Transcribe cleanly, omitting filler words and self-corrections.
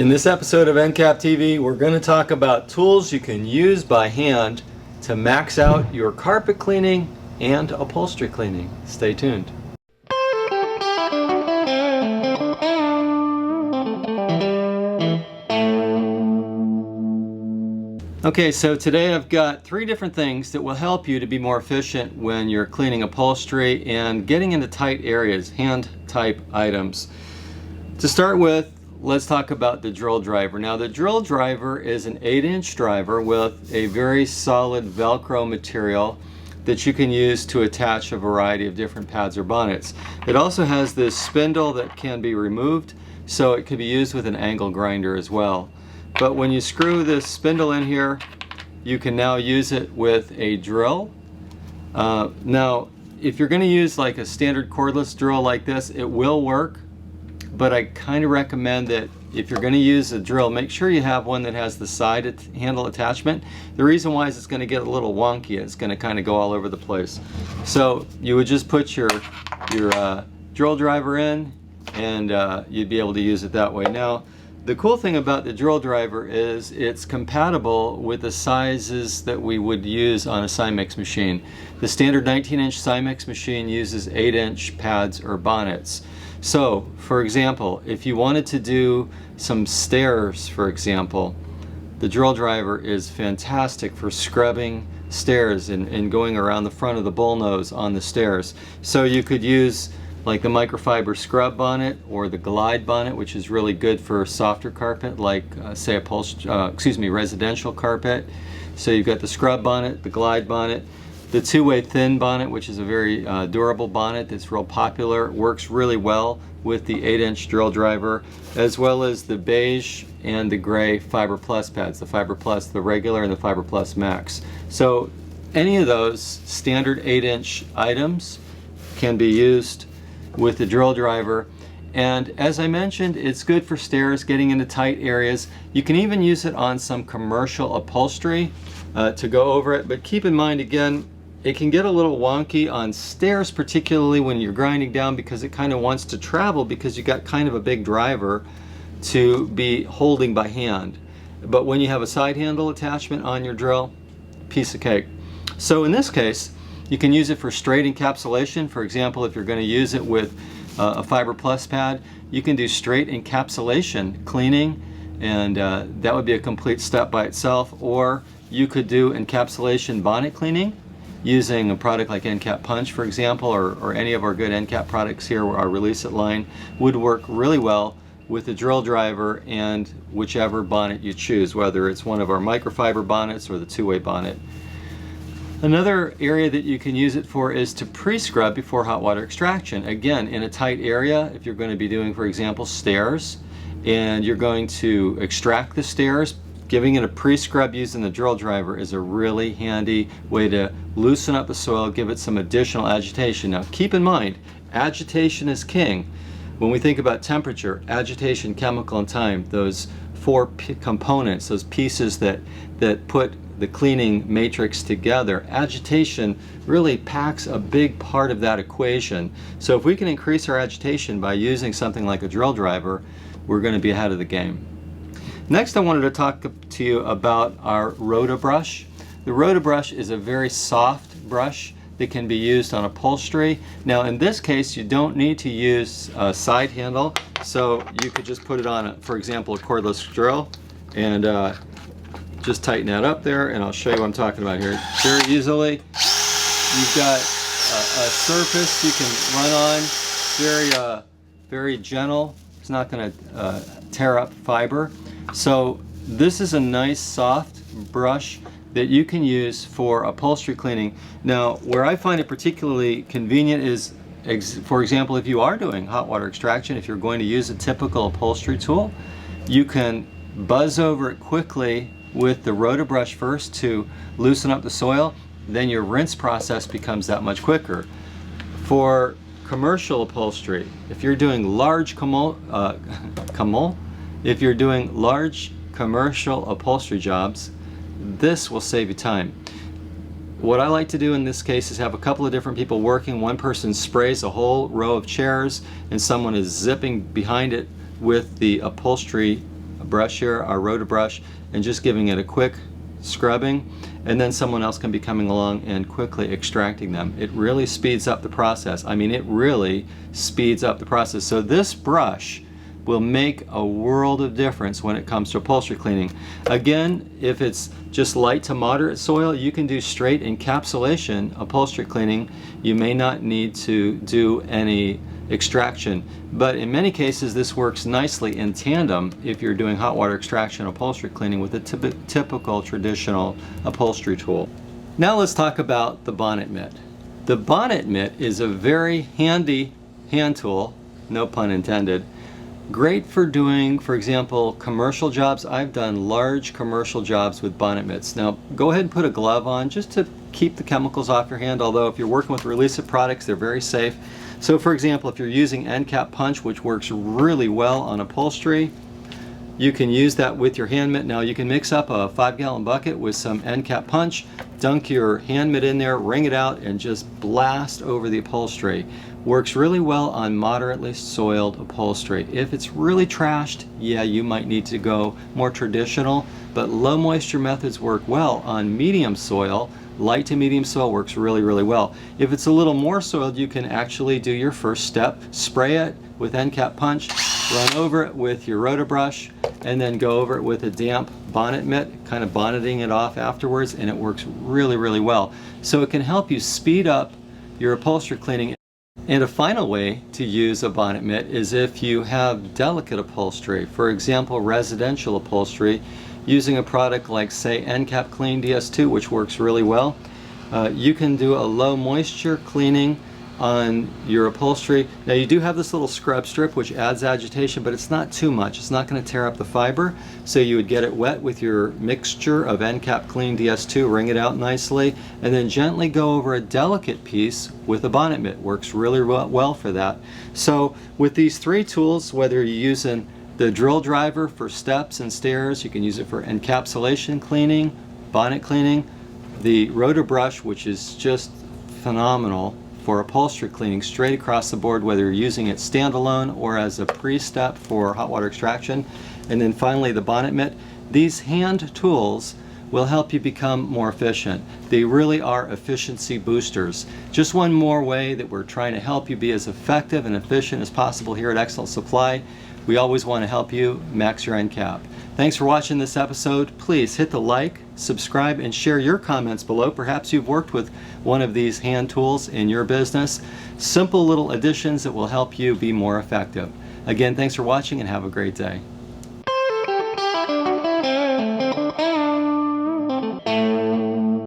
In this episode of NCAP TV, we're going to talk about tools you can use by hand to max out your carpet cleaning and upholstery cleaning. Stay tuned. Okay, so today I've got 3 different things that will help you to be more efficient when you're cleaning upholstery and getting into tight areas, hand type items. To start with, let's talk about the drill driver. Now, the drill driver is an 8-inch driver with a very solid Velcro material that you can use to attach a variety of different pads or bonnets. It also has this spindle that can be removed, so it can be used with an angle grinder as well. But when you screw this spindle in here, you can now use it with a drill. Now, if you're going to use like a standard cordless drill like this, it will work. But I kind of recommend that if you're going to use a drill, make sure you have one that has the side handle attachment. The reason why is it's going to get a little wonky. It's going to kind of go all over the place. So you would just put your drill driver in, and you'd be able to use it that way. Now, the cool thing about the drill driver is it's compatible with the sizes that we would use on a Cymex machine. The standard 19-inch Cymex machine uses 8-inch pads or bonnets. So, for example, if you wanted to do some stairs, for example, the drill driver is fantastic for scrubbing stairs and going around the front of the bullnose on the stairs. So you could use like the microfiber scrub bonnet or the glide bonnet, which is really good for softer carpet, like say residential carpet. So you've got the scrub bonnet, the glide bonnet, the two-way thin bonnet, which is a very durable bonnet that's real popular, works really well with the 8-inch drill driver, as well as the beige and the gray Fiber Plus pads, the Fiber Plus, the regular, and the Fiber Plus Max. So any of those standard 8-inch items can be used with the drill driver. And as I mentioned, it's good for stairs, getting into tight areas. You can even use it on some commercial upholstery to go over it, but keep in mind again, it can get a little wonky on stairs, particularly when you're grinding down, because it kind of wants to travel because you got kind of a big driver to be holding by hand. But when you have a side handle attachment on your drill, piece of cake. So in this case, you can use it for straight encapsulation. For example, if you're going to use it with a Fiber Plus pad, you can do straight encapsulation cleaning, and that would be a complete step by itself. Or you could do encapsulation bonnet cleaning using a product like ENCAP-PUNCH, for example, or any of our good ENCAP products here, our Release It line, would work really well with the drill driver and whichever bonnet you choose, whether it's one of our microfiber bonnets or the two-way bonnet. Another area that you can use it for is to pre-scrub before hot water extraction. Again, in a tight area, if you're going to be doing, for example, stairs, and you're going to extract the stairs, giving it a pre-scrub using the drill driver is a really handy way to loosen up the soil, give it some additional agitation. Now keep in mind, agitation is king. When we think about temperature, agitation, chemical, and time, those 4 components, those pieces that put the cleaning matrix together, agitation really packs a big part of that equation. So if we can increase our agitation by using something like a drill driver, we're going to be ahead of the game. Next, I wanted to talk to you about our ROTA brush. The ROTA brush is a very soft brush that can be used on upholstery. Now, in this case, you don't need to use a side handle, so you could just put it on, for example, a cordless drill, and just tighten that up there, and I'll show you what I'm talking about here. Very easily, you've got a surface you can run on, very gentle. It's not going to tear up fiber. So this is a nice soft brush that you can use for upholstery cleaning. Now, where I find it particularly convenient is, for example, if you are doing hot water extraction, if you're going to use a typical upholstery tool, you can buzz over it quickly with the ROTA brush first to loosen up the soil, then your rinse process becomes that much quicker. For commercial upholstery, if you're doing large if you're doing large commercial upholstery jobs, this will save you time. What I like to do in this case is have a couple of different people working. One person sprays a whole row of chairs and someone is zipping behind it with the upholstery brush here, our ROTA brush, and just giving it a quick scrubbing, and then someone else can be coming along and quickly extracting them. It really speeds up the process. I mean, it really speeds up the process. So this brush will make a world of difference when it comes to upholstery cleaning. Again, if it's just light to moderate soil, you can do straight encapsulation upholstery cleaning. You may not need to do any extraction, but in many cases this works nicely in tandem if you're doing hot water extraction upholstery cleaning with a typical traditional upholstery tool. Now let's talk about the Bonnet mitt. The Bonnet mitt is a very handy hand tool, no pun intended. Great for doing, for example, commercial jobs. I've done large commercial jobs with Bonnet mitts. Now go ahead and put a glove on just to keep the chemicals off your hand, although if you're working with release-it products, they're very safe. So for example, if you're using ENCAP-PUNCH, which works really well on upholstery, you can use that with your hand mitt. Now you can mix up a 5-gallon bucket with some ENCAP-PUNCH, dunk your hand mitt in there, wring it out, and just blast over the upholstery. Works really well on moderately soiled upholstery. If it's really trashed, yeah, you might need to go more traditional, but low moisture methods work well on medium soil. Light to medium soil works really, really well. If it's a little more soiled, you can actually do your first step, spray it with ENCAP-PUNCH, run over it with your ROTA brush, and then go over it with a damp Bonnet mitt, kind of bonneting it off afterwards, and it works really, really well. So it can help you speed up your upholstery cleaning. And a final way to use a Bonnet mitt is if you have delicate upholstery, for example residential upholstery, using a product like say ENCAP-CLEAN DS2, which works really well. You can do a low moisture cleaning on your upholstery. Now you do have this little scrub strip which adds agitation, but it's not too much. It's not going to tear up the fiber. So you would get it wet with your mixture of ENCAP-CLEAN DS2, wring it out nicely, and then gently go over a delicate piece with a Bonnet mitt. Works really well for that. So with these three tools, whether you're using the drill driver for steps and stairs, you can use it for encapsulation cleaning, bonnet cleaning, the ROTA brush, which is just phenomenal for upholstery cleaning straight across the board, whether you're using it standalone or as a pre-step for hot water extraction, and then finally the Bonnet mitt. These hand tools will help you become more efficient. They really are efficiency boosters. Just one more way that we're trying to help you be as effective and efficient as possible here at Excellent Supply. We always want to help you max your ENCAP. Thanks for watching this episode. Please hit the like, subscribe, and share your comments below. Perhaps you've worked with one of these hand tools in your business. Simple little additions that will help you be more effective. Again, thanks for watching and have a great day.